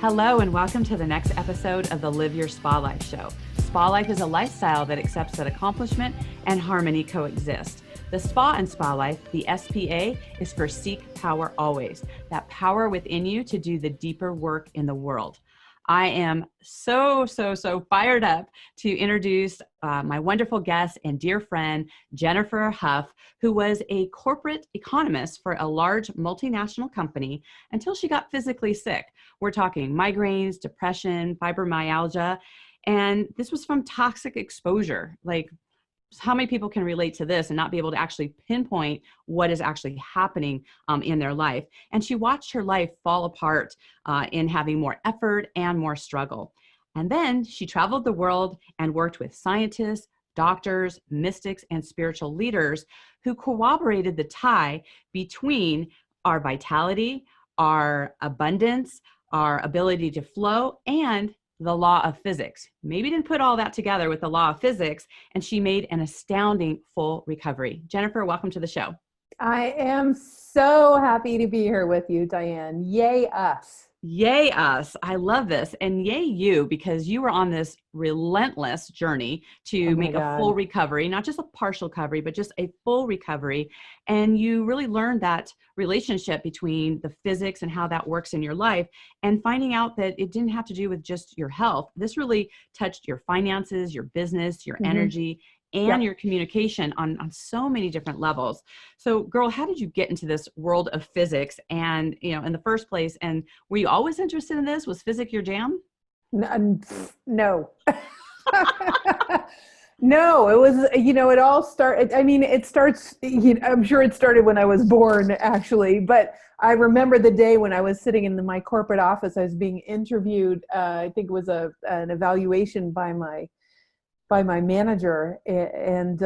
Hello and welcome to the next episode of the Live Your Spa Life show. Spa Life is a lifestyle that accepts that accomplishment and harmony coexist. The Spa and Spa Life, the SPA, is for Seek Power Always, that power within you to do the deeper work in the world. I am so fired up to introduce my wonderful guest and dear friend, Jennifer Hough, who was a corporate economist for a large multinational company until she got physically sick. We're talking migraines, depression, fibromyalgia, and this was from toxic exposure. Like, how many people can relate to this and not be able to actually pinpoint what is actually happening in their life? And she watched her life fall apart in having more effort and more struggle. And then she traveled the world and worked with scientists, doctors, mystics, and spiritual leaders who corroborated the tie between our vitality, our abundance, our ability to flow, and the law of physics. Maybe didn't put all that together with the law of physics, and she made an astounding full recovery. Jennifer, welcome to the show. I am so happy to be here with you, Diane. Yay us. Yay us. I love this. And yay you, because you were on this relentless journey to make a full recovery, not just a partial recovery, but just a full recovery. And you really learned that relationship between the physics and how that works in your life, and finding out that it didn't have to do with just your health. This really touched your finances, your business, your energy, and your communication on so many different levels. So girl, how did you get into this world of physics and, in the first place? And were you always interested in this? Was physics your jam? No. No, it was, it all started, it starts, I'm sure it started when I was born actually, but I remember the day when I was sitting in my corporate office, I was being interviewed. I think it was an evaluation by my manager, and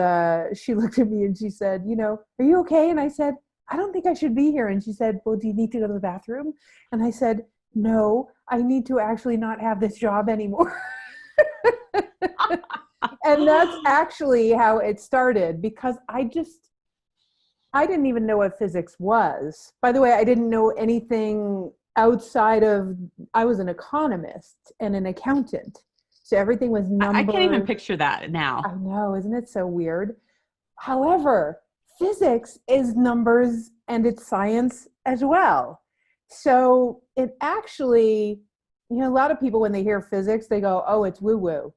she looked at me and she said, are you okay? And I said, I don't think I should be here. And she said, well, do you need to go to the bathroom? And I said, no, I need to actually not have this job anymore. And that's actually how it started, because I didn't even know what physics was. By the way, I didn't know anything outside of, I was an economist and an accountant. So everything was numbers. I can't even picture that now. I know, isn't it so weird? However, physics is numbers and it's science as well. So it actually, a lot of people when they hear physics, they go, oh, it's woo-woo.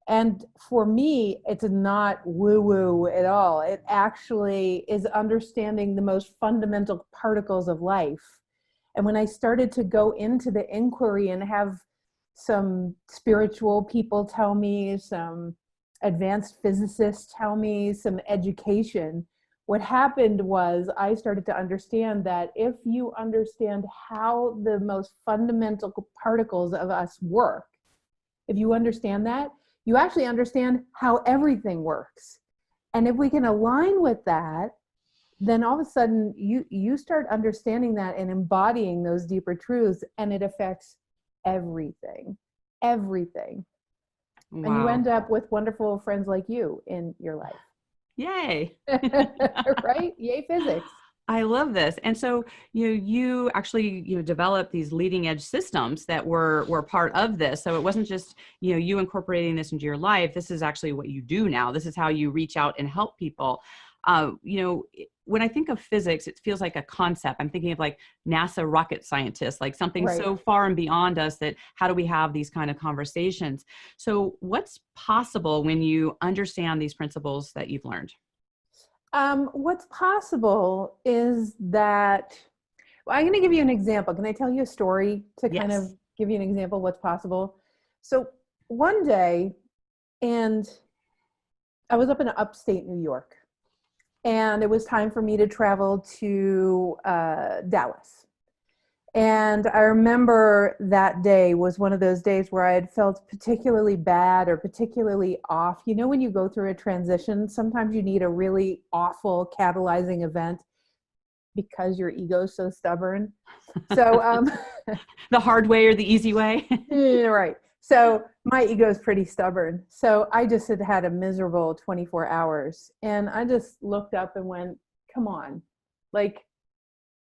And for me, it's not woo-woo at all. It actually is understanding the most fundamental particles of life. And when I started to go into the inquiry and have some spiritual people tell me, some advanced physicists tell me, some education, what happened was I started to understand that if you understand how the most fundamental particles of us work, if you understand that, you actually understand how everything works. And if we can align with that, then all of a sudden you start understanding that and embodying those deeper truths, and it affects everything. Wow. And you end up with wonderful friends like you in your life. Yay. Right? Yay physics. I love this. And so, you actually, developed these leading edge systems that were part of this. So it wasn't just, you incorporating this into your life. This is actually what you do now. This is how you reach out and help people. When I think of physics, it feels like a concept. I'm thinking of like NASA rocket scientists, like something so far and beyond us that how do we have these kind of conversations? So what's possible when you understand these principles that you've learned? What's possible is that, I'm going to give you an example. Can I tell you a story to kind of give you an example of what's possible? So one day, and I was up in upstate New York, and it was time for me to travel to Dallas. And I remember that day was one of those days where I had felt particularly bad or particularly off. When you go through a transition, sometimes you need a really awful catalyzing event because your ego is so stubborn. So the hard way or the easy way. Right. So my ego is pretty stubborn. So I just had a miserable 24 hours. And I just looked up and went, come on, like,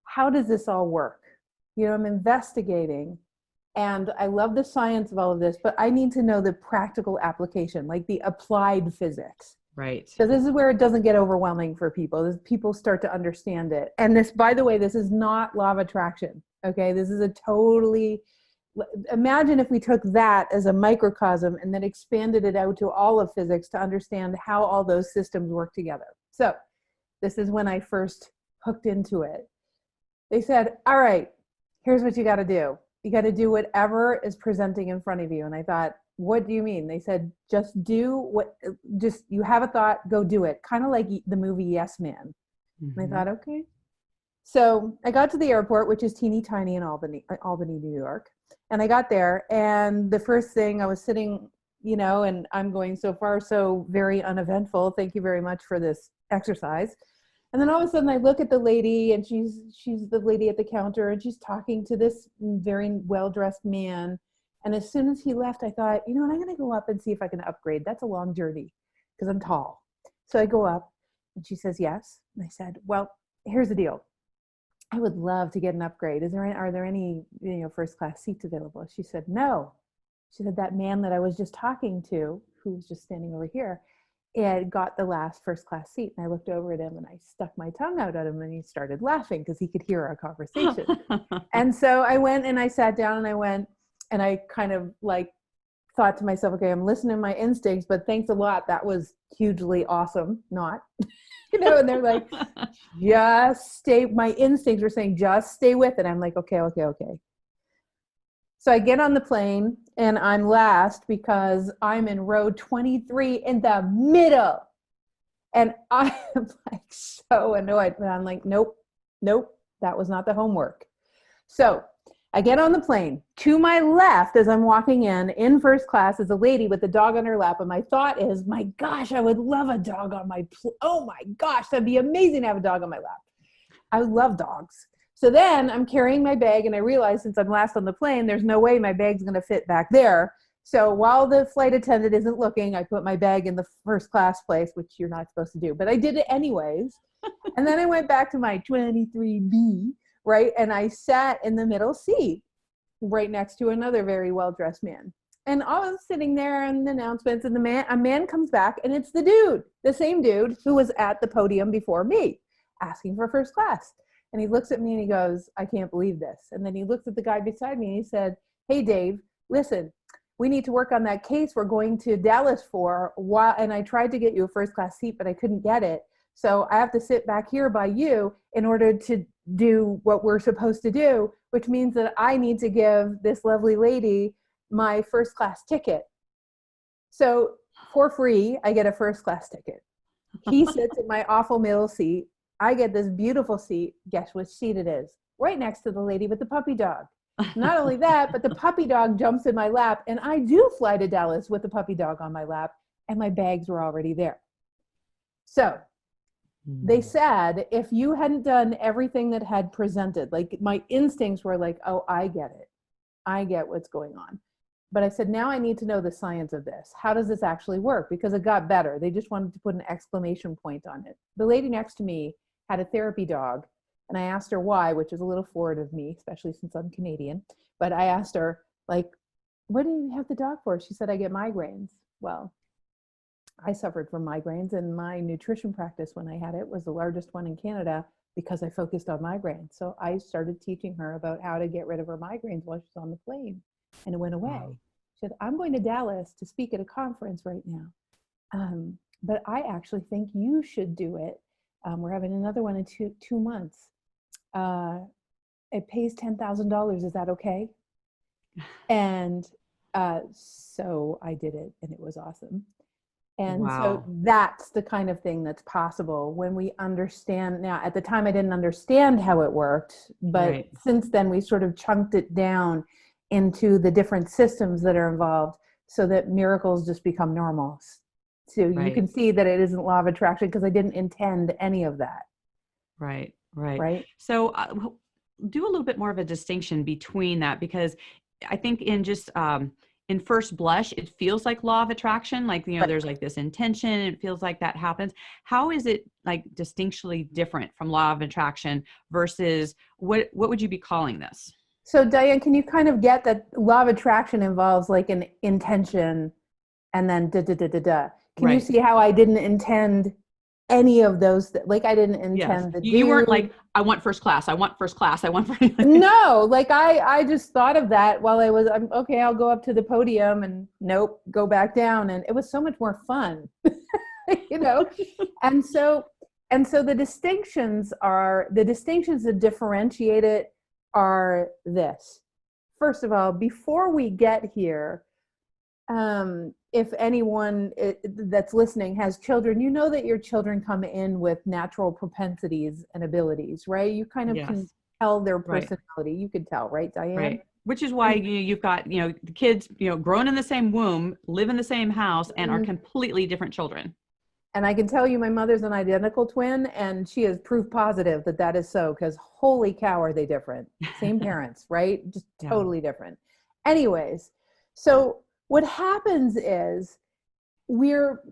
how does this all work? I'm investigating And I love the science of all of this, but I need to know the practical application, like the applied physics. Right. So this is where it doesn't get overwhelming for people. People start to understand it. And this, by the way, this is not law of attraction. Okay. This is a totally, imagine if we took that as a microcosm and then expanded it out to all of physics to understand how all those systems work together. So this is when I first hooked into it. They said, all right, here's what you got to do. You got to do whatever is presenting in front of you. And I thought, what do you mean? They said, just do what, just, you have a thought, go do it. Kind of like the movie Yes Man. Mm-hmm. And I thought, okay. So I got to the airport, which is teeny tiny in Albany, New York. And I got there, and the first thing, I was sitting, and I'm going, so far so very uneventful. Thank you very much for this exercise. And then all of a sudden I look at the lady, and she's the lady at the counter, and she's talking to this very well-dressed man. And as soon as he left, I thought, I'm going to go up and see if I can upgrade. That's a long journey because I'm tall. So I go up, and she says, yes. And I said, well, here's the deal. I would love to get an upgrade. Are there any, first class seats available? She said, no. She said, that man that I was just talking to, who was just standing over here, had got the last first class seat. And I looked over at him and I stuck my tongue out at him, and he started laughing because he could hear our conversation. And so I went and I sat down, and I went, and I kind of thought to myself, okay, I'm listening to my instincts, but thanks a lot. That was hugely awesome. Not, and they're like, just stay. My instincts were saying, just stay with it. I'm like, okay. So I get on the plane, and I'm last because I'm in row 23 in the middle. And I am so annoyed. And I'm like, nope, that was not the homework. So I get on the plane. To my left, as I'm walking in first class, is a lady with a dog on her lap. And my thought is, my gosh, I would love a dog on my, oh my gosh, that'd be amazing to have a dog on my lap. I love dogs. So then I'm carrying my bag, and I realize since I'm last on the plane, there's no way my bag's going to fit back there. So while the flight attendant isn't looking, I put my bag in the first class place, which you're not supposed to do, but I did it anyways. And then I went back to my 23B, right? And I sat in the middle seat right next to another very well-dressed man. And I was sitting there and the announcements, and a man comes back, and it's the same dude who was at the podium before me asking for first class. And he looks at me and he goes, I can't believe this. And then he looks at the guy beside me and he said, hey, Dave, listen, we need to work on that case we're going to Dallas for. And I tried to get you a first class seat, but I couldn't get it. So I have to sit back here by you in order to do what we're supposed to do, which means that I need to give this lovely lady my first class ticket. So for free, I get a first class ticket. He sits in my awful middle seat. I get this beautiful seat. Guess which seat it is? Right next to the lady with the puppy dog. Not only that, but the puppy dog jumps in my lap, and I do fly to Dallas with the puppy dog on my lap, and my bags were already there. So they said, if you hadn't done everything that had presented, like my instincts were like, oh, I get it. I get what's going on. But I said, now I need to know the science of this. How does this actually work? Because it got better. They just wanted to put an exclamation point on it. The lady next to me had a therapy dog, and I asked her why, which is a little forward of me, especially since I'm Canadian. But I asked her, what do you have the dog for? She said, I get migraines. Well, I suffered from migraines, and my nutrition practice when I had it was the largest one in Canada because I focused on migraines. So I started teaching her about how to get rid of her migraines while she was on the plane, and it went away. Wow. She said, I'm going to Dallas to speak at a conference right now. But I actually think you should do it. We're having another one in two months. It pays $10,000. Is that okay? And so I did it, and it was awesome. And wow. So that's the kind of thing that's possible when we understand. Now, at the time, I didn't understand how it worked, but right. Since then, we sort of chunked it down into the different systems that are involved so that miracles just become normal. So right. You can see that it isn't law of attraction because I didn't intend any of that. Right. So do a little bit more of a distinction between that, because I think in just in first blush, it feels like law of attraction. Like, right. There's like this intention. It feels like that happens. How is it like distinctly different from law of attraction versus what would you be calling this? So Diane, can you kind of get that law of attraction involves like an intention and then da da da da da? Can you Right. see how I didn't intend any of those? Like I didn't Yes. intend the You weren't dude. like, I want first class. I want first class. I want first. No, like I just thought of that while I'm okay, I'll go up to the podium and nope, go back down. And it was so much more fun, you know? And so, and so the distinctions that differentiate it are this. First of all, before we get here, if anyone that's listening has children, you know that your children come in with natural propensities and abilities, right? You kind of can Yes. tell their Right. personality. You could tell, right, Diane? Right. Which is why you've got, the kids, grown in the same womb, live in the same house, and are And, completely different children. and I can tell you my mother's an identical twin, and she is proof positive that that is so, because holy cow, are they different? Same parents, right? Just Yeah. totally different. Anyways, so what happens is we're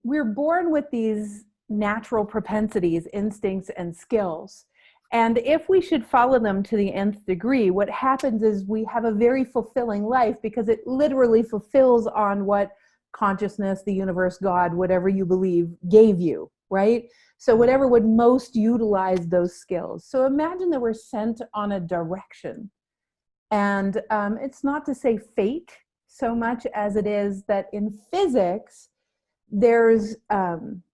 we're born with these natural propensities, instincts, and skills. And if we should follow them to the nth degree, what happens is we have a very fulfilling life because it literally fulfills on what consciousness, the universe, God, whatever you believe, gave you, right? So whatever would most utilize those skills. So imagine that we're sent on a direction. And it's not to say fate so much as it is that in physics, there's an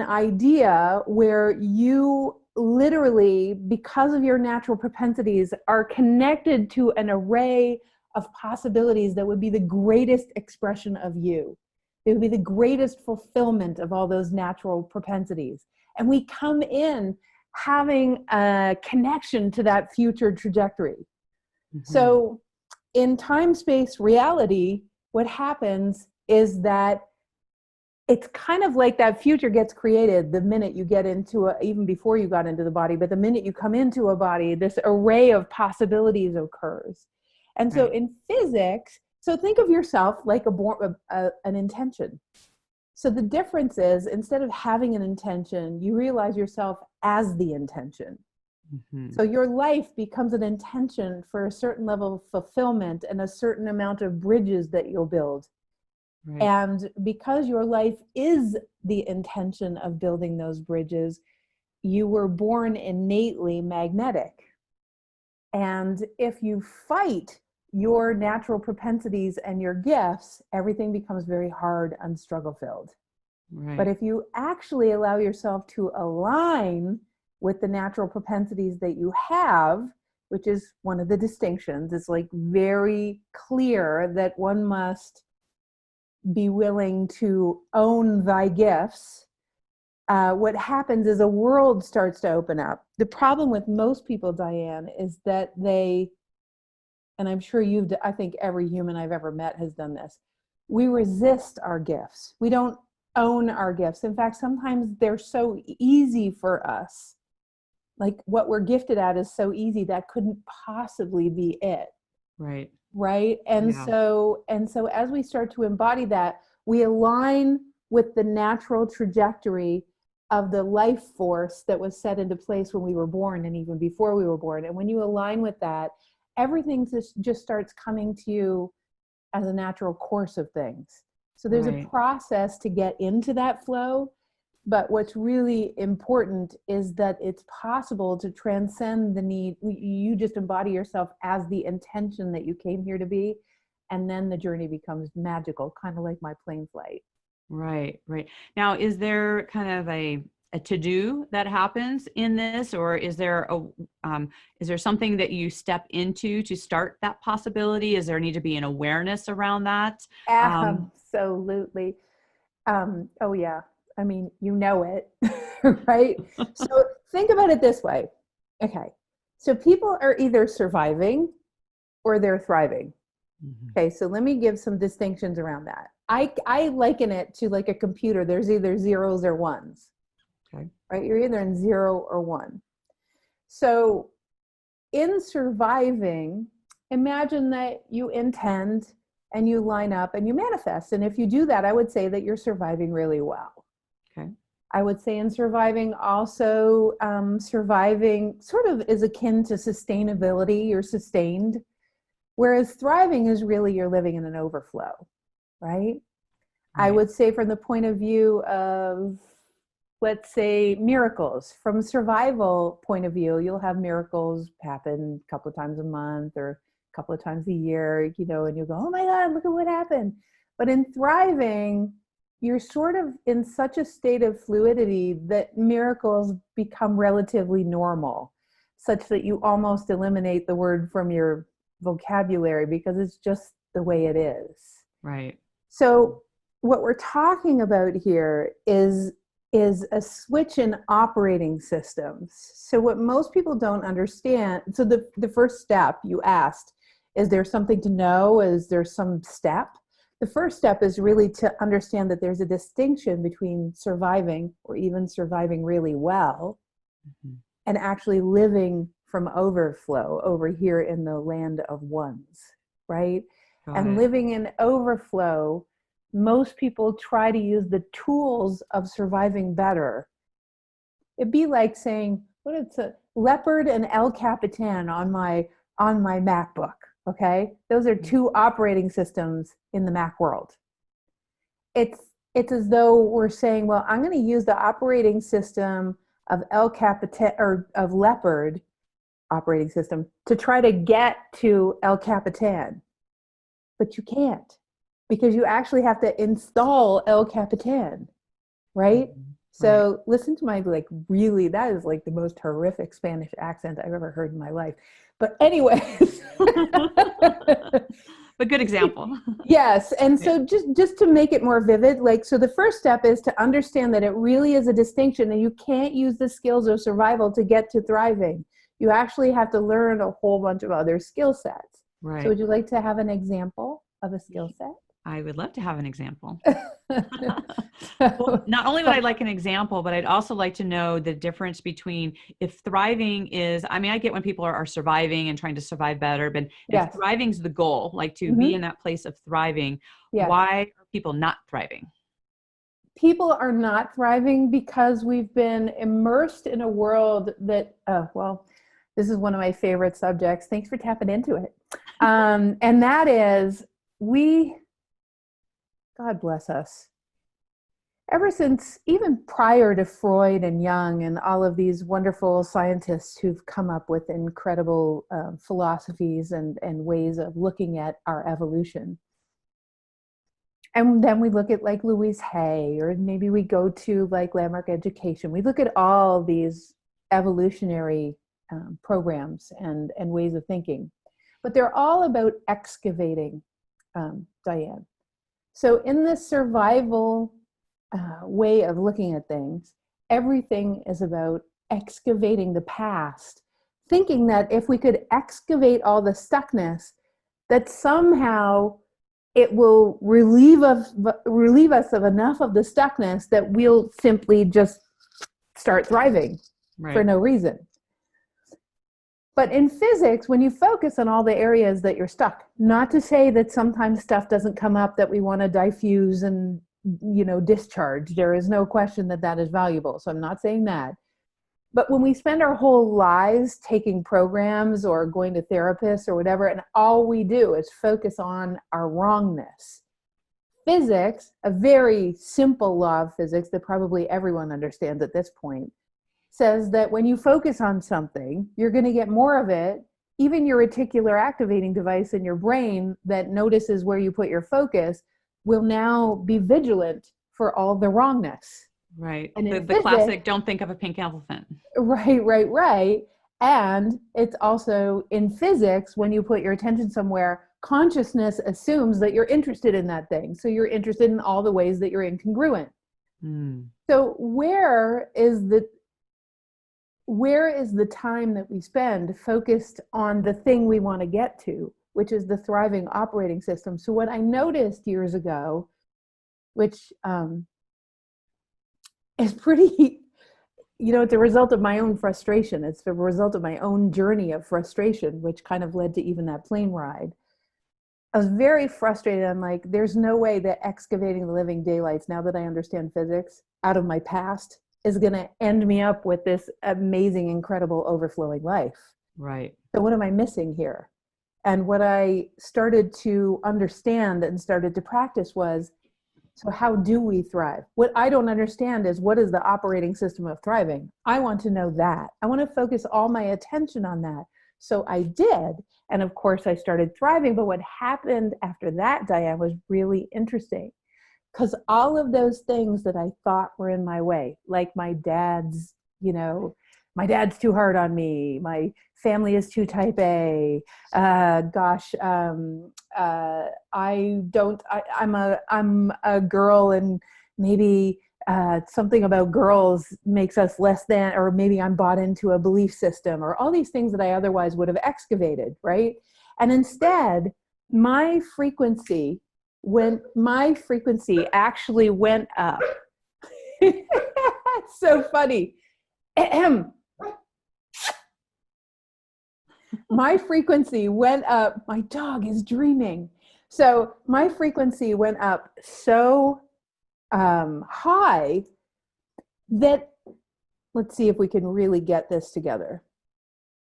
idea where you literally, because of your natural propensities, are connected to an array of possibilities that would be the greatest expression of you. It would be the greatest fulfillment of all those natural propensities. And we come in having a connection to that future trajectory. Mm-hmm. So in time-space reality, what happens is that it's kind of like that future gets created the minute you get into even before you got into the body, but the minute you come into a body, this array of possibilities occurs. And so Right. in physics, so think of yourself like an intention. So the difference is, instead of having an intention, you realize yourself as the intention. Mm-hmm. So your life becomes an intention for a certain level of fulfillment and a certain amount of bridges that you'll build. Right. And because your life is the intention of building those bridges, you were born innately magnetic. And if you fight your natural propensities and your gifts, everything becomes very hard and struggle filled. Right. But if you actually allow yourself to align with the natural propensities that you have, which is one of the distinctions, it's like very clear that one must be willing to own thy gifts. What happens is a world starts to open up. The problem with most people, Diane, is that they, and I'm sure I think every human I've ever met has done this, we resist our gifts. We don't own our gifts. In fact, sometimes they're so easy for us. Like what we're gifted at is so easy that couldn't possibly be it. Right. Right. And so as we start to embody that, we align with the natural trajectory of the life force that was set into place when we were born and even before we were born. And when you align with that, everything just starts coming to you as a natural course of things. So there's a process to get into that flow. But what's really important is that it's possible to transcend the need. You just embody yourself as the intention that you came here to be. And then the journey becomes magical, kind of like my plane flight. Right. Right. Now, is there kind of a to-do that happens in this, or is there something that you step into to start that possibility? Is there need to be an awareness around that? Absolutely. Oh yeah. I mean, you know it, right? So think about it this way. Okay. So people are either surviving or they're thriving. Mm-hmm. Okay. So let me give some distinctions around that. I liken it to like a computer. There's either zeros or ones. Okay. Right? You're either in 0 or 1. So in surviving, imagine that you intend and you line up and you manifest. And if you do that, I would say that you're surviving really well. Okay. I would say in surviving also, surviving sort of is akin to sustainability. You're sustained, whereas thriving is really you're living in an overflow, right? I Right. would say from the point of view of, let's say, miracles. From a survival point of view, you'll have miracles happen a couple of times a month or a couple of times a year, you know, and you'll go, oh my God, look at what happened. But in thriving, you're sort of in such a state of fluidity that miracles become relatively normal, such that you almost eliminate the word from your vocabulary because it's just the way it is. Right. So what we're talking about here is a switch in operating systems. So what most people don't understand, so the first step you asked, is there something to know? Is there some step? The first step is really to understand that there's a distinction between surviving or even surviving really well and actually living from overflow over here in the land of ones, right? Got And it. living in overflow, most people try to use the tools of surviving better. It'd be like saying, what it's a leopard and El Capitan on my MacBook. Okay, those are two operating systems in the Mac world. It's as though we're saying, well, I'm going to use the operating system of El Capitan or of leopard operating system to try to get to El Capitan, but you can't, because you actually have to install El Capitan, right? So listen to my, like, really, that is like the most horrific Spanish accent I've ever heard in my life. But anyways. But good example. Yes. And so just to make it more vivid, like, so the first step is to understand that it really is a distinction and you can't use the skills of survival to get to thriving. You actually have to learn a whole bunch of other skill sets. Right. So would you like to have an example of a skill set? I would love to have an example. Well, not only would I like an example, but I'd also like to know the difference between if thriving is, I mean, I get when people are surviving and trying to survive better, but if thriving is the goal, like to be in that place of thriving, why are people not thriving? People are not thriving because we've been immersed in a world that, well, this is one of my favorite subjects. Thanks for tapping into it. And that is, God bless us, ever since even prior to Freud and Jung and all of these wonderful scientists who've come up with incredible philosophies and ways of looking at our evolution. And then we look at like Louise Hay, or maybe we go to like Landmark Education. We look at all these evolutionary programs and ways of thinking, but they're all about excavating, Diane. So in this survival way of looking at things, everything is about excavating the past, thinking that if we could excavate all the stuckness, that somehow it will relieve us of enough of the stuckness that we'll simply just start thriving for no reason. But in physics, when you focus on all the areas that you're stuck, not to say that sometimes stuff doesn't come up that we want to diffuse and, you know, discharge. There is no question that that is valuable. So I'm not saying that. But when we spend our whole lives taking programs or going to therapists or whatever, and all we do is focus on our wrongness, physics, a very simple law of physics that probably everyone understands at this point, says that when you focus on something, you're going to get more of it. Even your reticular activating device in your brain that notices where you put your focus will now be vigilant for all the wrongness. Right. And the classic, don't think of a pink elephant. Right. And it's also in physics, when you put your attention somewhere, consciousness assumes that you're interested in that thing. So you're interested in all the ways that you're incongruent. So where is the time that we spend focused on the thing we want to get to, which is the thriving operating system? So what I noticed years ago, which is pretty, it's a result of my own frustration. It's the result of my own journey of frustration, which kind of led to even that plane ride. I was very frustrated. I'm like, there's no way that excavating the living daylights, now that I understand physics, out of my past is going to end me up with this amazing, incredible, overflowing life. Right. So what am I missing here? And what I started to understand and started to practice was, so how do we thrive? What I don't understand is, what is the operating system of thriving? I want to know that. I want to focus all my attention on that. So I did. And of course I started thriving. But what happened after that, Diane, was really interesting, because all of those things that I thought were in my way, like my dad's, my dad's too hard on me, my family is too type A, I'm a girl, and maybe something about girls makes us less than, or maybe I'm bought into a belief system, or all these things that I otherwise would have excavated, right? And instead, my frequency actually went up. So funny. My frequency went up. My dog is dreaming. So my frequency went up so high that, let's see if we can really get this together.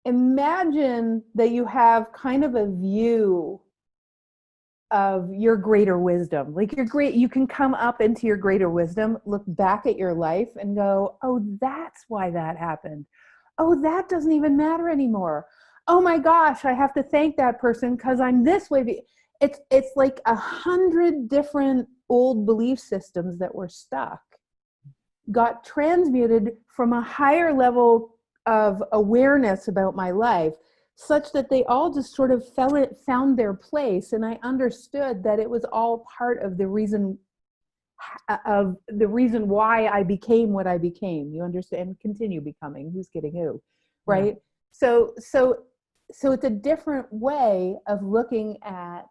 Imagine that you have kind of a view of your greater wisdom. Like you can come up into your greater wisdom, look back at your life and go, oh, that's why that happened. Oh, that doesn't even matter anymore. Oh my gosh, I have to thank that person because I'm this way. It's like 100 different old belief systems that were stuck, got transmuted from a higher level of awareness about my life, such that they all just sort of found their place. And I understood that it was all part of the reason why I became what I became. You understand? Continue becoming. Who's getting who, right? Yeah. So it's a different way of looking at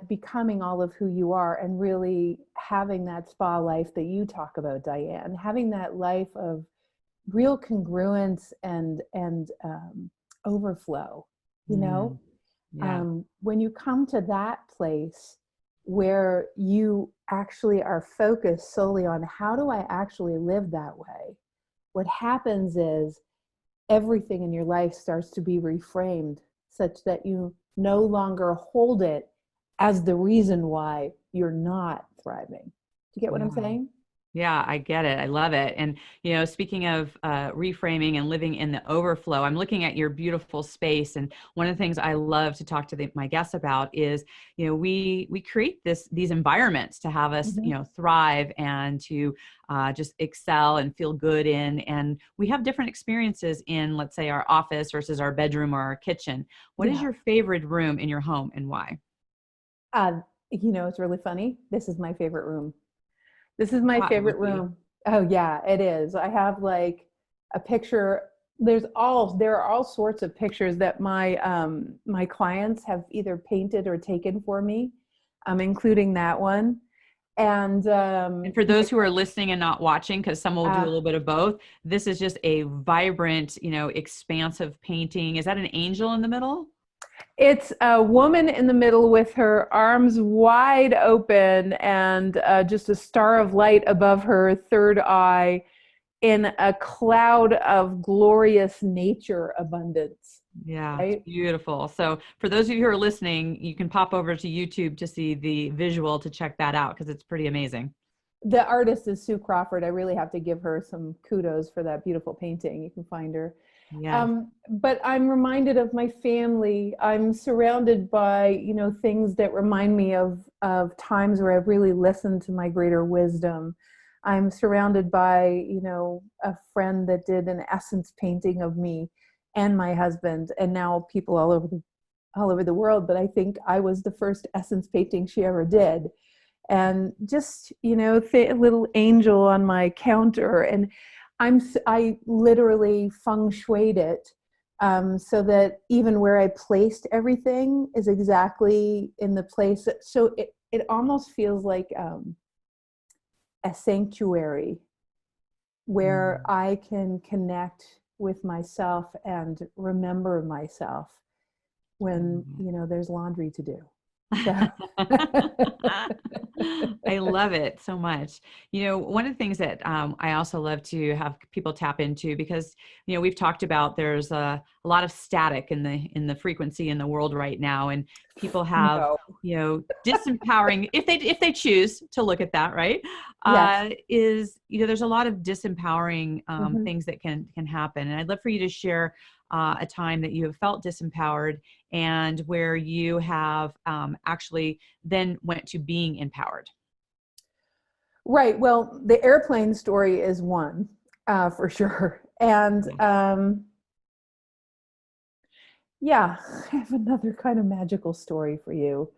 becoming all of who you are, and really having that spa life that you talk about, Diane, having that life of real congruence and overflow, Yeah. When you come to that place where you actually are focused solely on, how do I actually live that way? What happens is everything in your life starts to be reframed such that you no longer hold it as the reason why you're not thriving. Do you get what I'm saying? Yeah, I get it. I love it. And, speaking of reframing and living in the overflow, I'm looking at your beautiful space. And one of the things I love to talk to my guests about is, we create these environments to have us, thrive and to just excel and feel good in. And we have different experiences in, let's say, our office versus our bedroom or our kitchen. What is your favorite room in your home and why? It's really funny. This is my favorite room. This is my favorite room. Oh yeah, it is. I have like a picture. There are all sorts of pictures that my clients have either painted or taken for me, including that one. And for those who are listening and not watching, because some will do a little bit of both, this is just a vibrant, expansive painting. Is that an angel in the middle? It's a woman in the middle with her arms wide open and just a star of light above her third eye in a cloud of glorious nature abundance. Yeah, right? It's beautiful. So for those of you who are listening, you can pop over to YouTube to see the visual to check that out, because it's pretty amazing. The artist is Sue Crawford. I really have to give her some kudos for that beautiful painting. You can find her. Yeah. But I'm reminded of my family. I'm surrounded by, things that remind me of times where I've really listened to my greater wisdom. I'm surrounded by, a friend that did an essence painting of me and my husband, and now people all over the world. But I think I was the first essence painting she ever did. And just, a little angel on my counter. And I literally feng shuied it so that even where I placed everything is exactly in the place. So it almost feels like a sanctuary where I can connect with myself and remember myself when, there's laundry to do. So I love it so much. One of the things that I also love to have people tap into, because we've talked about there's a lot of static in the frequency in the world right now, and people have no. disempowering, if they choose to look at that, right? Yes. Is there's a lot of disempowering Mhm. things that can happen, and I'd love for you to share a time that you have felt disempowered and where you have actually then went to being empowered. Right. Well, the airplane story is one, for sure. And yeah, I have another kind of magical story for you.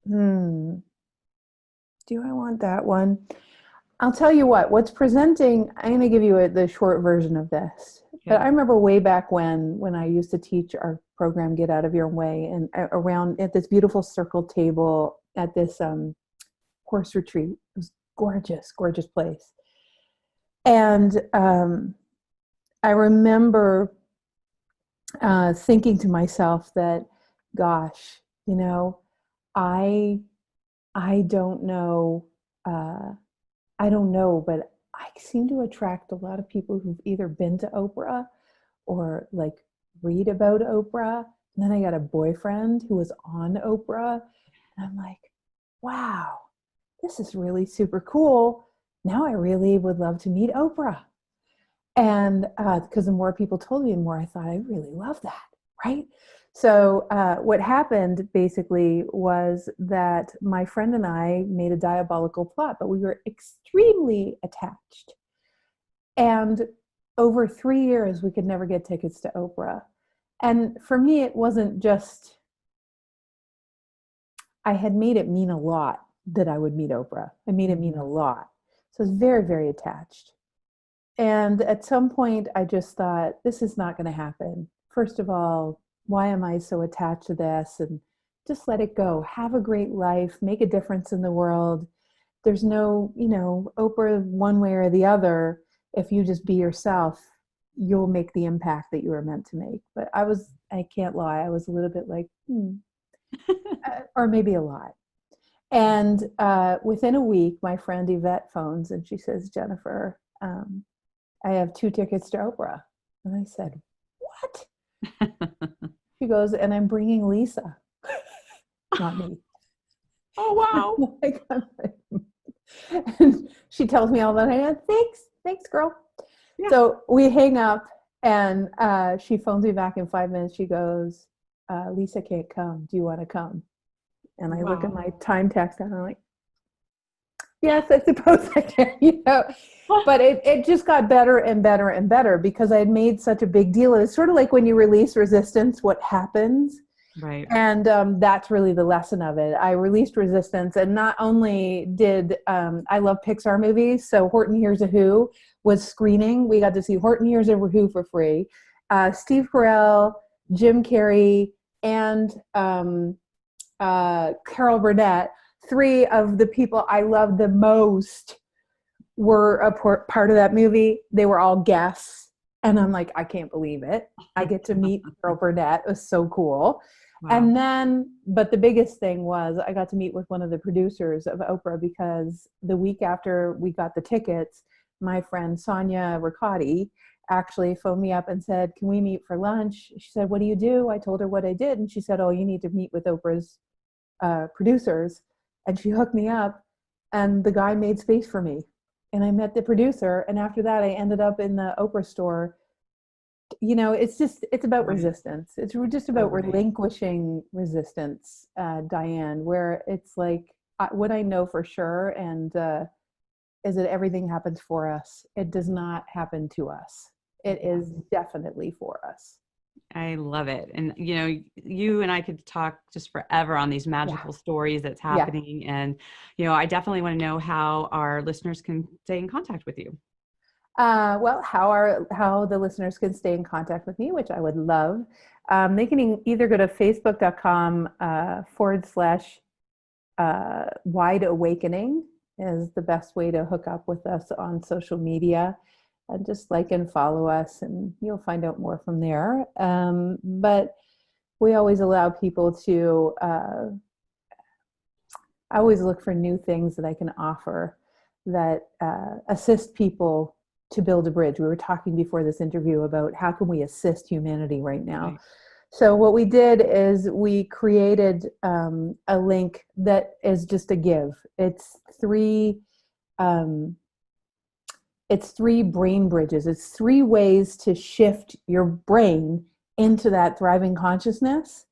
Hmm. Do I want that one? I'll tell you what's presenting, I'm going to give you the short version of this. But I Okay. remember way back when I used to teach our program, Get Out of Your Way, and around at this beautiful circle table at this horse retreat. It was gorgeous, gorgeous place. And I remember thinking to myself that, gosh, I I don't know. Uh, I don't know, but I seem to attract a lot of people who've either been to Oprah or like read about Oprah. And then I got a boyfriend who was on Oprah. And I'm like, wow, this is really super cool. Now I really would love to meet Oprah. And because the more people told me, the more I thought I really love that, right? So what happened basically was that my friend and I made a diabolical plot, but we were extremely attached. And over 3 years, we could never get tickets to Oprah. And for me, it wasn't just, I had made it mean a lot that I would meet Oprah. I made it mean Mhm. a lot. So I was very, very attached. And at some point, I just thought, this is not going to happen. First of all, why am I so attached to this? And just let it go. Have a great life, make a difference in the world. There's no, Oprah one way or the other. If you just be yourself, you'll make the impact that you were meant to make. But I can't lie, I was a little bit like, or maybe a lot. And within a week, my friend Yvette phones and she says, Jennifer, I have 2 tickets to Oprah. And I said, what? She goes, and I'm bringing Lisa, not me. Oh, wow. And she tells me all that. I go, thanks, girl. Yeah. So we hang up and she phones me back in 5 minutes. She goes, Lisa can't come. Do you want to come? And I look at Wow. my time text and I'm like, yes, I suppose I can. But it just got better and better and better because I had made such a big deal. It's sort of like when you release resistance, what happens? Right. And that's really the lesson of it. I released resistance, and not only did I love Pixar movies, so Horton Hears a Who was screening. We got to see Horton Hears a Who for free. Steve Carell, Jim Carrey, and Carol Burnett, three of the people I love the most, were a part of that movie. They were all guests. And I'm like, I can't believe it. I get to meet Carol Burnett. It was so cool. Wow. And then, but the biggest thing was I got to meet with one of the producers of Oprah because the week after we got the tickets, my friend Sonia Riccati actually phoned me up and said, can we meet for lunch? She said, what do you do? I told her what I did. And she said, oh, you need to meet with Oprah's producers. And she hooked me up and the guy made space for me. And I met the producer. And after that, I ended up in the Oprah store. It's about Right. resistance. It's just So about right. relinquishing resistance, Diane, where it's like what I know for sure and is that everything happens for us. It does not happen to us. It Yeah. is definitely for us. I love it. And, you and I could talk just forever on these Yeah. magical stories that's Yeah. happening. And, I definitely want to know how our listeners can stay in contact with you. Well, how the listeners can stay in contact with me, which I would love. They can either go to facebook.com / wide awakening is the best way to hook up with us on social media, and just like and follow us and you'll find out more from there. But we always allow people to, I always look for new things that I can offer that assist people to build a bridge. We were talking before this interview about how can we assist humanity right now. Right. So what we did is we created a link that is just a give. It's three brain bridges. It's 3 ways to shift your brain into that thriving consciousness.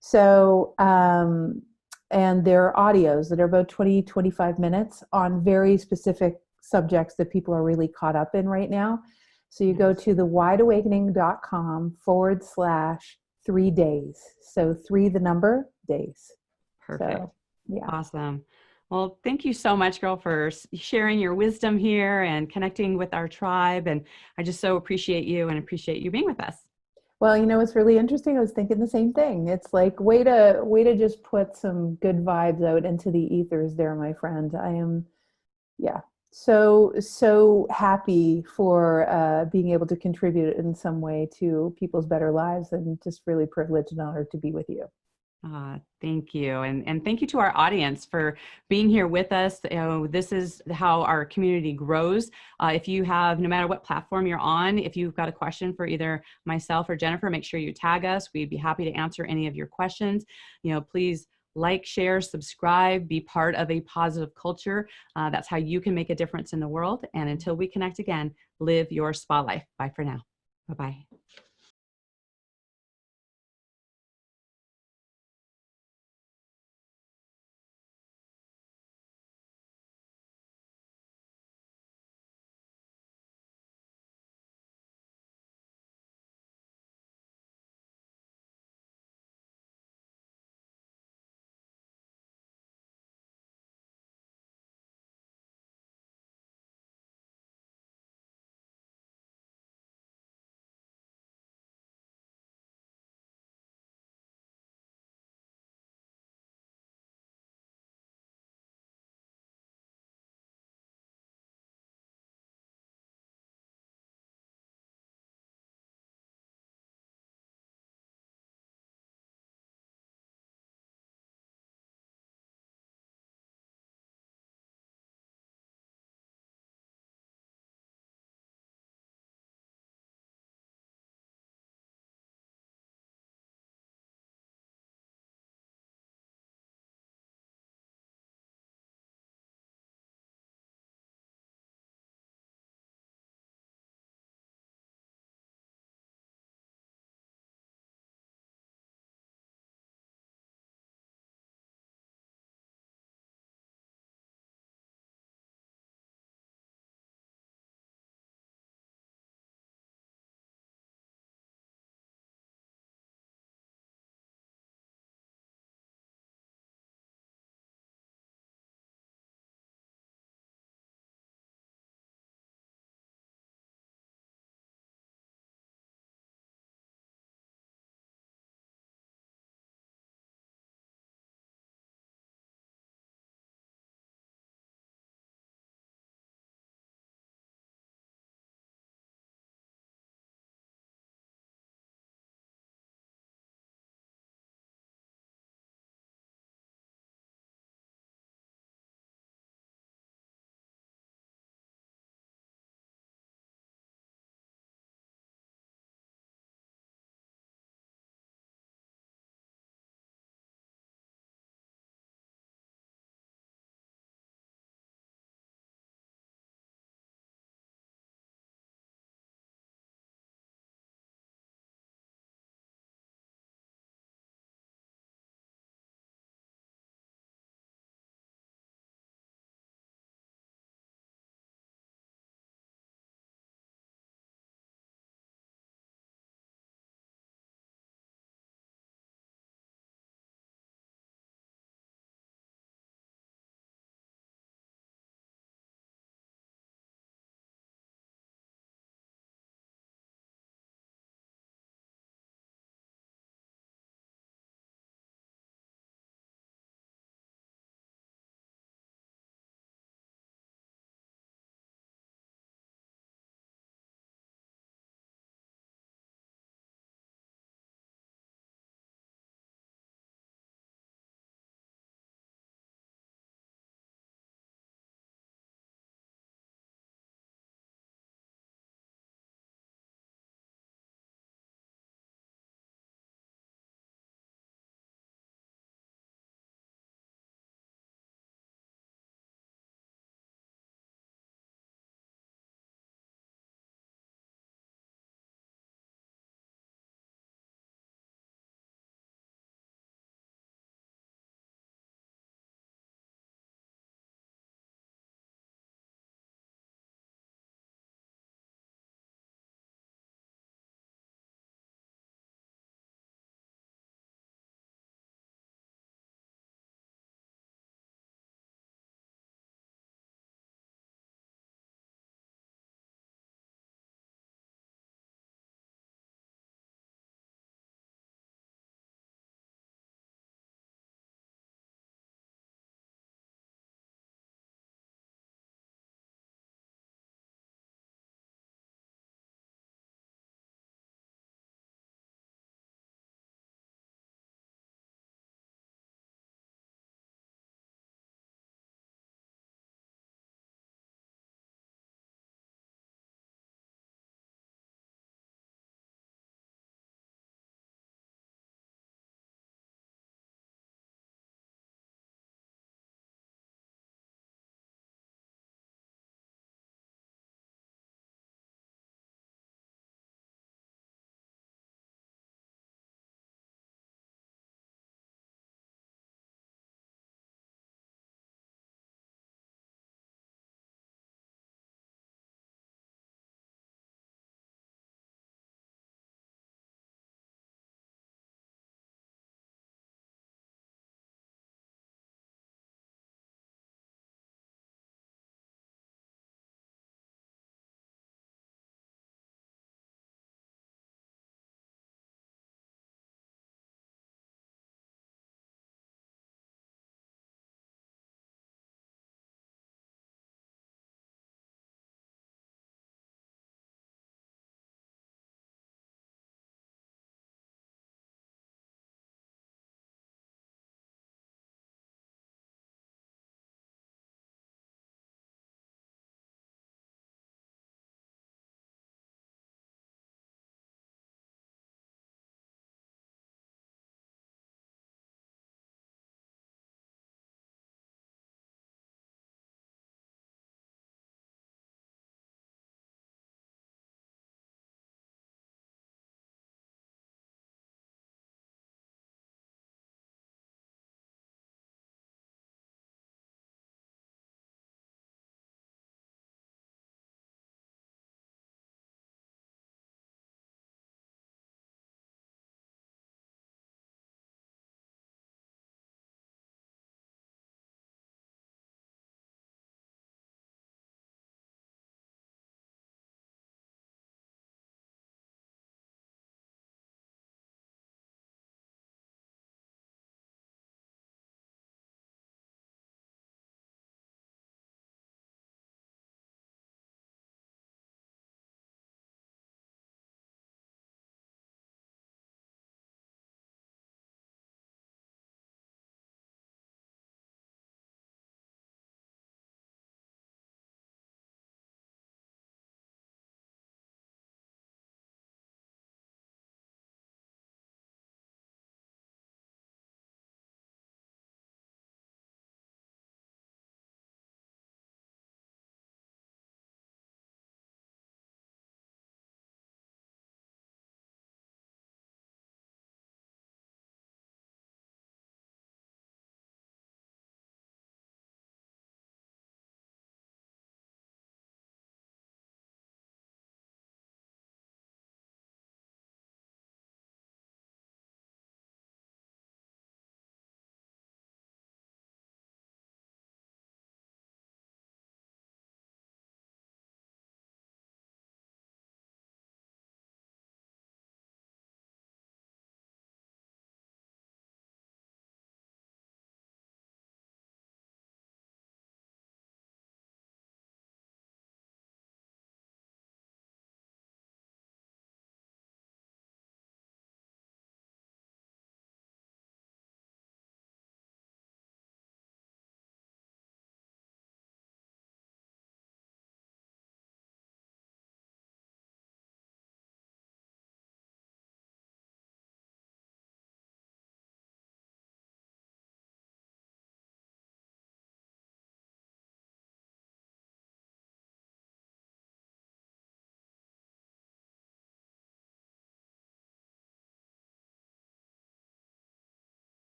So, and there are audios that are about 20, 25 minutes on very specific subjects that people are really caught up in right now. So you go to thewideawakening.com/3 days. So 3, the number, days. Perfect. So, yeah. Awesome. Well, thank you so much, girl, for sharing your wisdom here and connecting with our tribe. And I just so appreciate you and appreciate you being with us. Well, you know, it's really interesting. I was thinking the same thing. It's like way to just put some good vibes out into the ethers there, my friend. I am, yeah, so happy for being able to contribute in some way to people's better lives, and just really privileged and honored to be with you. Thank you. And thank you to our audience for being here with us. This is how our community grows. If you have, no matter what platform you're on, if you've got a question for either myself or Jennifer, make sure you tag us. We'd be happy to answer any of your questions. Please like, share, subscribe, be part of a positive culture. That's how you can make a difference in the world. And until we connect again, live your spa life. Bye for now. Bye-bye.